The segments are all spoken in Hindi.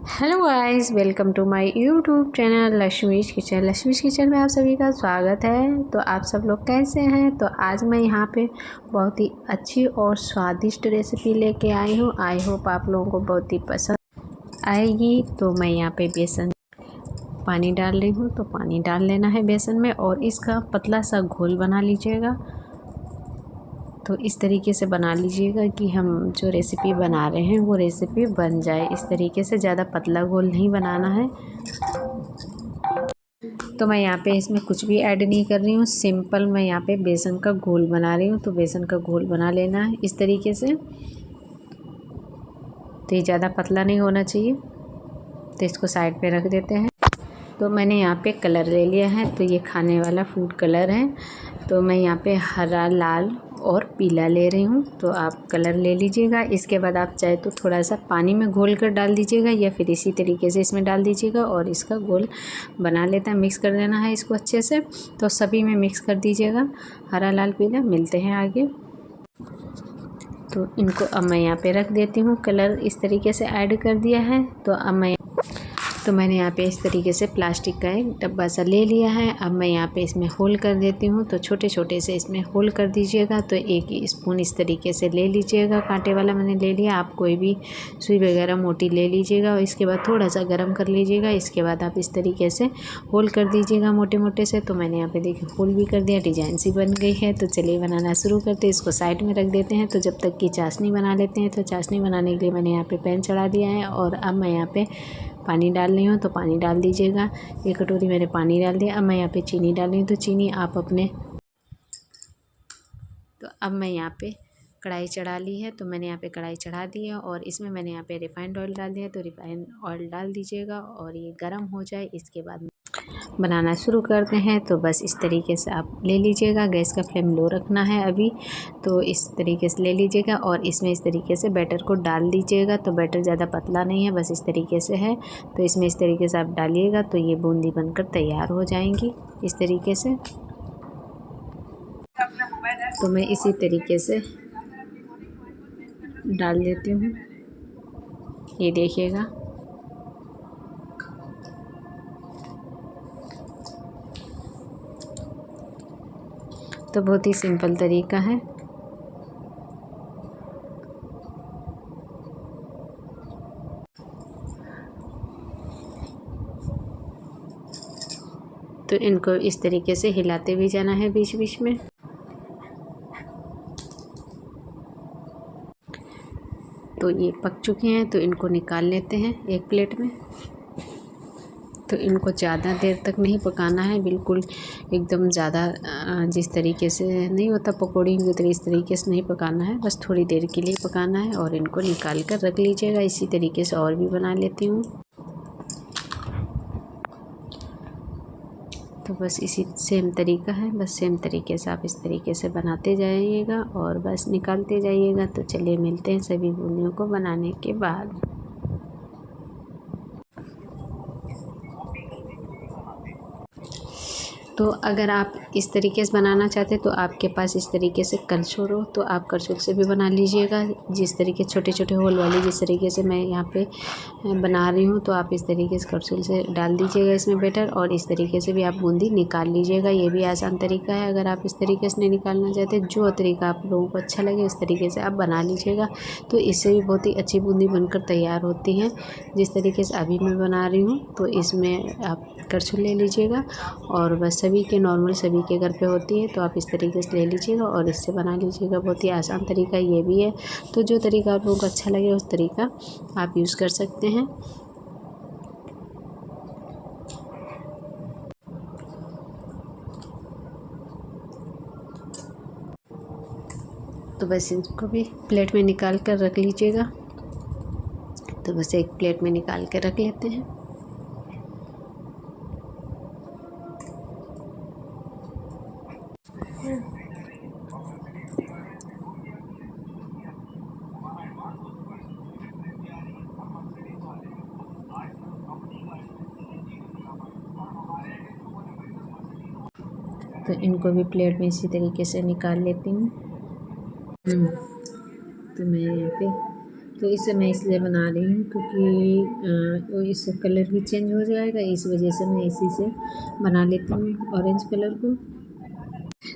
Hello guys, welcome to my YouTube channel Lakshmi's kitchen. Lakshmi's kitchen में आप सभी का स्वागत है। तो आप सब लोग कैसे हैं? तो आज मैं यहाँ पे बहुत ही अच्छी और स्वादिष्ट रेसिपी लेके आई हूँ। आई होप आप लोगों को बहुत ही पसंद आएगी। तो मैं यहाँ पे बेसन पानी डाल रही हूँ। तो पानी डाल लेना है बेसन में और इसका पतला सा घोल बना लीजिएगा। तो इस तरीके से बना लीजिएगा कि हम जो रेसिपी बना रहे हैं वो रेसिपी बन जाए। इस तरीके से ज़्यादा पतला घोल नहीं बनाना है। तो मैं यहाँ पे इसमें कुछ भी ऐड नहीं कर रही हूँ, सिंपल मैं यहाँ पे बेसन का घोल बना रही हूँ। तो बेसन का घोल बना लेना है इस तरीके से। तो ये ज़्यादा पतला नहीं होना चाहिए। तो इसको साइड पे रख देते हैं। तो मैंने यहाँ पे कलर ले लिया है। तो ये खाने वाला फूड कलर है। तो मैं यहाँ पे हरा, लाल और पीला ले रही हूँ। तो आप कलर ले लीजिएगा। इसके बाद आप चाहे तो थोड़ा सा पानी में घोल कर डाल दीजिएगा या फिर इसी तरीके से इसमें डाल दीजिएगा और इसका घोल बना लेता है। मिक्स कर देना है इसको अच्छे से। तो सभी में मिक्स कर दीजिएगा, हरा, लाल, पीला। मिलते हैं आगे। तो इनको अब मैं यहाँ पे रख देती हूँ। कलर इस तरीके से ऐड कर दिया है। तो मैंने यहाँ पे इस तरीके से प्लास्टिक का एक डब्बा सा ले लिया है। अब मैं यहाँ पे इसमें होल कर देती हूँ। तो छोटे छोटे से इसमें होल कर दीजिएगा। तो 1 स्पून इस तरीके से ले लीजिएगा। कांटे वाला मैंने ले लिया। आप कोई भी सुई वगैरह मोटी ले लीजिएगा और इसके बाद थोड़ा सा गर्म कर लीजिएगा। इसके बाद आप इस तरीके से होल कर दीजिएगा मोटे मोटे से। तो मैंने यहाँ पे देखिए होल भी कर दिया, डिजाइन सी बन गई है। तो चलिए बनाना शुरू करते हैं। इसको साइड में रख देते हैं। तो जब तक की चाशनी बना लेते हैं। तो चाशनी बनाने के लिए मैंने यहाँ पे पैन चढ़ा दिया है और अब मैं यहाँ पे पानी डाल रही हूँ। तो पानी डाल दीजिएगा। 1 कटोरी मैंने पानी डाल दिया। अब मैं यहाँ पे चीनी डाल रही हूँ। तो चीनी आप अपने तो अब मैं यहाँ पे कढ़ाई चढ़ा ली है। तो मैंने यहाँ पे कढ़ाई चढ़ा दी है और इसमें मैंने यहाँ पे रिफाइंड ऑयल डाल दिया। तो रिफाइंड ऑयल डाल दीजिएगा और ये गर्म हो जाए। इसके बाद बनाना शुरू करते हैं। तो बस इस तरीके से आप ले लीजिएगा। गैस का फ्लेम लो रखना है अभी। तो इस तरीके से ले लीजिएगा और इसमें इस तरीके से बैटर को डाल दीजिएगा। तो बैटर ज़्यादा पतला नहीं है, बस इस तरीके से है। तो इसमें इस तरीके से आप डालिएगा तो ये बूंदी बनकर तैयार हो जाएंगी इस तरीके से। तो मैं इसी तरीके से डाल देती हूँ। ये देखिएगा। तो बहुत ही सिंपल तरीका है। तो इनको इस तरीके से हिलाते भी जाना है बीच बीच में। तो ये पक चुके हैं। तो इनको निकाल लेते हैं एक प्लेट में। तो इनको ज़्यादा देर तक नहीं पकाना है, बिल्कुल एकदम ज़्यादा जिस तरीके से नहीं होता पकौड़ी की तरह, इस तरीके से नहीं पकाना है। बस थोड़ी देर के लिए पकाना है और इनको निकाल कर रख लीजिएगा। इसी तरीके से और भी बना लेती हूँ। तो बस इसी सेम तरीका है। बस सेम तरीके से आप इस तरीके से बनाते जाइएगा और बस निकालते जाइएगा। तो चलिए मिलते हैं सभी बूंदियों को बनाने के बाद। तो अगर आप इस तरीके से बनाना चाहते हैं तो आपके पास इस तरीके से करछुल हो तो आप करछुल से भी बना लीजिएगा। जिस तरीके छोटे छोटे होल वाली जिस तरीके से मैं यहाँ पे बना रही हूँ तो आप इस तरीके से करछुल से डाल दीजिएगा इसमें बैटर और इस तरीके से भी आप बूंदी निकाल लीजिएगा। ये भी आसान तरीका है। अगर आप इस तरीके से नहीं निकालना चाहते, जो तरीका आप लोगों को अच्छा लगे उस तरीके से आप बना लीजिएगा। तो इससे भी बहुत ही अच्छी बूंदी बनकर तैयार होती हैं। जिस तरीके से अभी मैं बना रही हूँ तो इसमें आप करछुल ले लीजिएगा और बस सभी के नॉर्मल सभी के घर पे होती है। तो आप इस तरीके से ले लीजिएगा और इससे बना लीजिएगा। बहुत ही आसान तरीका ये भी है। तो जो तरीका आप लोगों को अच्छा लगे उस तरीका आप यूज़ कर सकते हैं। तो बस इनको भी प्लेट में निकाल कर रख लीजिएगा। तो बस एक प्लेट में निकाल कर रख लेते हैं। तो इनको भी प्लेट में इसी तरीके से निकाल लेती हूँ। तो मैं यहाँ पे तो इसे मैं इसलिए बना रही हूँ क्योंकि इससे कलर भी चेंज हो जाएगा, इस वजह से मैं इसी से बना लेती हूँ ऑरेंज कलर को।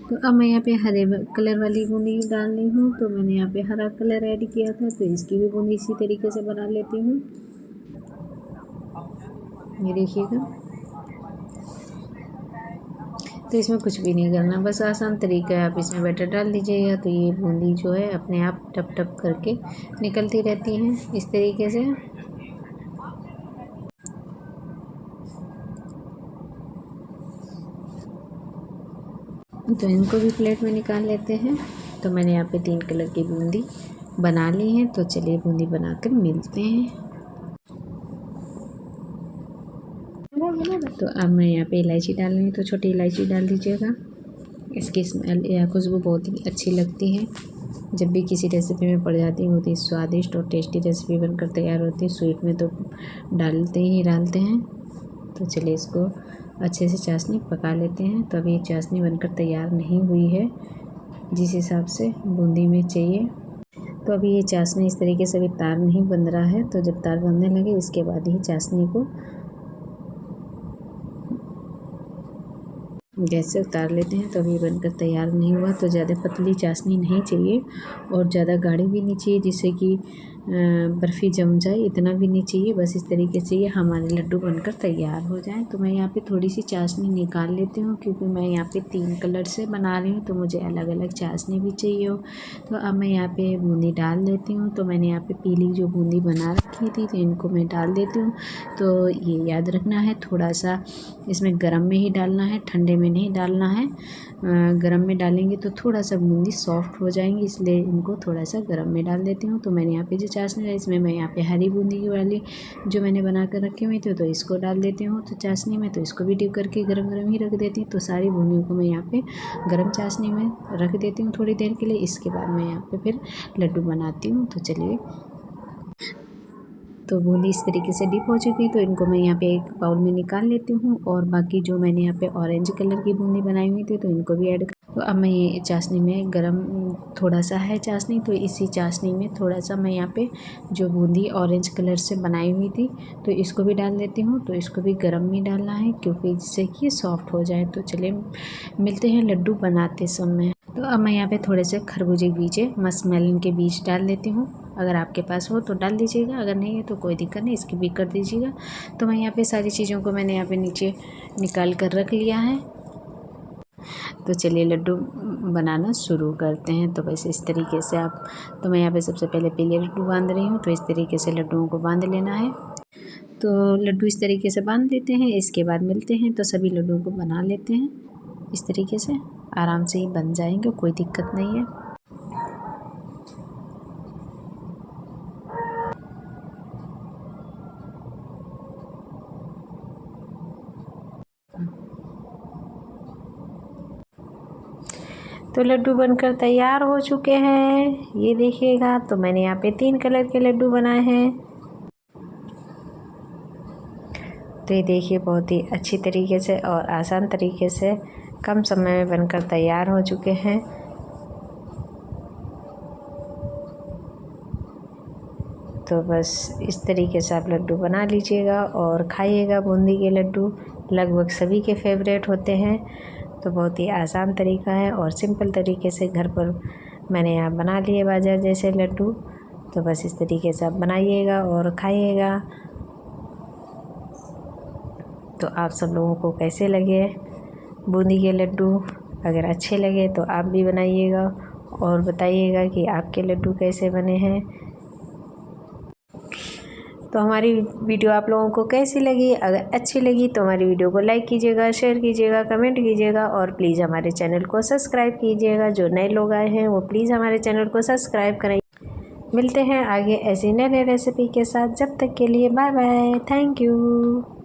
तो अब मैं यहाँ पे हरे कलर वाली बूंदी डाल रही हूँ। तो मैंने यहाँ पे हरा कलर ऐड किया था, तो इसकी भी बूंदी इसी तरीके से बना लेती हूँ। ये देखिएगा, तो इसमें कुछ भी नहीं करना, बस आसान तरीका है। आप इसमें बैटर डाल दीजिएगा तो ये बूंदी जो है अपने आप टप टप करके निकलती रहती हैं इस तरीके से। तो इनको भी प्लेट में निकाल लेते हैं। तो मैंने यहाँ पे 3 कलर की बूंदी बना ली है। तो चलिए बूंदी बनाकर मिलते हैं। तो अब मैं यहाँ पे इलायची डाल रही हूँ, तो छोटी इलायची डाल दीजिएगा। इसकी स्मेल या खुशबू बहुत ही अच्छी लगती है। जब भी किसी रेसिपी में पड़ जाती है बहुत ही स्वादिष्ट और टेस्टी रेसिपी बनकर तैयार होती है। स्वीट में तो डालते हैं। तो चलिए इसको अच्छे से चाशनी पका लेते हैं। तो अभी चाशनी बनकर तैयार नहीं हुई है जिस हिसाब से बूंदी में चाहिए। तो अभी ये चाशनी इस तरीके से अभी तार नहीं बन रहा है। तो जब तार बनने लगे इसके बाद ही चाशनी को गैस से उतार लेते हैं। तो अभी बनकर तैयार नहीं हुआ। तो ज़्यादा पतली चाशनी नहीं चाहिए और ज़्यादा गाढ़ी भी नहीं चाहिए जिससे कि बर्फ़ी जम जाए, इतना भी नहीं चाहिए। बस इस तरीके से ये हमारे लड्डू बनकर तैयार हो जाए। तो मैं यहाँ पे थोड़ी सी चाशनी निकाल लेती हूँ क्योंकि मैं यहाँ पे 3 कलर से बना रही हूँ, तो मुझे अलग अलग चाशनी भी चाहिए हो। तो अब मैं यहाँ पे बूंदी डाल देती हूँ। तो मैंने यहाँ पे पीली जो बूंदी बना रखी थी तो इनको मैं डाल देती हूँ। तो ये याद रखना है थोड़ा सा इसमें गर्म में ही डालना है, ठंडे में नहीं डालना है। गरम में डालेंगे तो थोड़ा सा बूंदी सॉफ्ट हो जाएंगी, इसलिए इनको थोड़ा सा गरम में डाल देती हूँ। तो मैंने यहाँ पे जो चाशनी है इसमें मैं यहाँ पे हरी बूंदी वाली जो मैंने बना कर रखी हुई थी तो इसको डाल देती हूँ। तो चाशनी में तो इसको भी डिप करके गरम गरम ही रख देती हूँ। तो सारी बूंदियों को मैं यहाँ पे गरम चाशनी में रख देती हूँ थोड़ी देर के लिए। इसके बाद मैं यहाँ पे फिर लड्डू बनाती हूँ। तो चलिए, तो बूंदी इस तरीके से डिप हो चुकी तो इनको मैं यहाँ पे एक बाउल में निकाल लेती हूँ। और बाकी जो मैंने यहाँ पे ऑरेंज कलर की बूंदी बनाई हुई थी तो इनको भी ऐड कर। तो अब मैं ये चाशनी में गरम थोड़ा सा है चाशनी, तो इसी चाशनी में थोड़ा सा मैं यहाँ पे जो बूंदी ऑरेंज कलर से बनाई हुई थी तो इसको भी डाल देती हूँ। तो इसको भी गरम में डालना है क्योंकि जिससे कि सॉफ्ट हो जाए। तो चलिए मिलते हैं लड्डू बनाते समय। तो अब मैं यहाँ पे थोड़े से खरबूजे के बीज, मस्कमेलन के बीज डाल देती हूँ। अगर आपके पास हो तो डाल दीजिएगा, अगर नहीं है तो कोई दिक्कत नहीं, स्किप भी कर दीजिएगा। तो मैं यहाँ पे सारी चीज़ों को मैंने यहाँ पे नीचे निकाल कर रख लिया है। तो चलिए लड्डू बनाना शुरू करते हैं। तो बस इस तरीके से तो मैं यहाँ पे सबसे पहले पीले लड्डू बांध रही हूँ। तो इस तरीके से लड्डुओं को बांध लेना है। तो लड्डू इस तरीके से बांध लेते हैं। इसके बाद मिलते हैं। तो सभी लड्डुओं को बना लेते हैं इस तरीके से, आराम से ही बन जाएंगे, कोई दिक्कत नहीं है। तो लड्डू बनकर तैयार हो चुके हैं, ये देखिएगा। तो मैंने यहाँ पे 3 कलर के लड्डू बनाए हैं। तो ये देखिए बहुत ही अच्छी तरीके से और आसान तरीके से कम समय में बनकर तैयार हो चुके हैं। तो बस इस तरीके से आप लड्डू बना लीजिएगा और खाइएगा। बूंदी के लड्डू लगभग सभी के फेवरेट होते हैं। तो बहुत ही आसान तरीका है और सिंपल तरीके से घर पर मैंने यहाँ बना लिए बाजार जैसे लड्डू। तो बस इस तरीके से आप बनाइएगा और खाइएगा। तो आप सब लोगों को कैसे लगे बूंदी के लड्डू? अगर अच्छे लगे तो आप भी बनाइएगा और बताइएगा कि आपके लड्डू कैसे बने हैं। तो हमारी वीडियो आप लोगों को कैसी लगी? अगर अच्छी लगी तो हमारी वीडियो को लाइक कीजिएगा, शेयर कीजिएगा, कमेंट कीजिएगा और प्लीज़ हमारे चैनल को सब्सक्राइब कीजिएगा। जो नए लोग आए हैं वो प्लीज़ हमारे चैनल को सब्सक्राइब करें। मिलते हैं आगे ऐसी नई रेसिपी के साथ। जब तक के लिए बाय बाय, थैंक यू।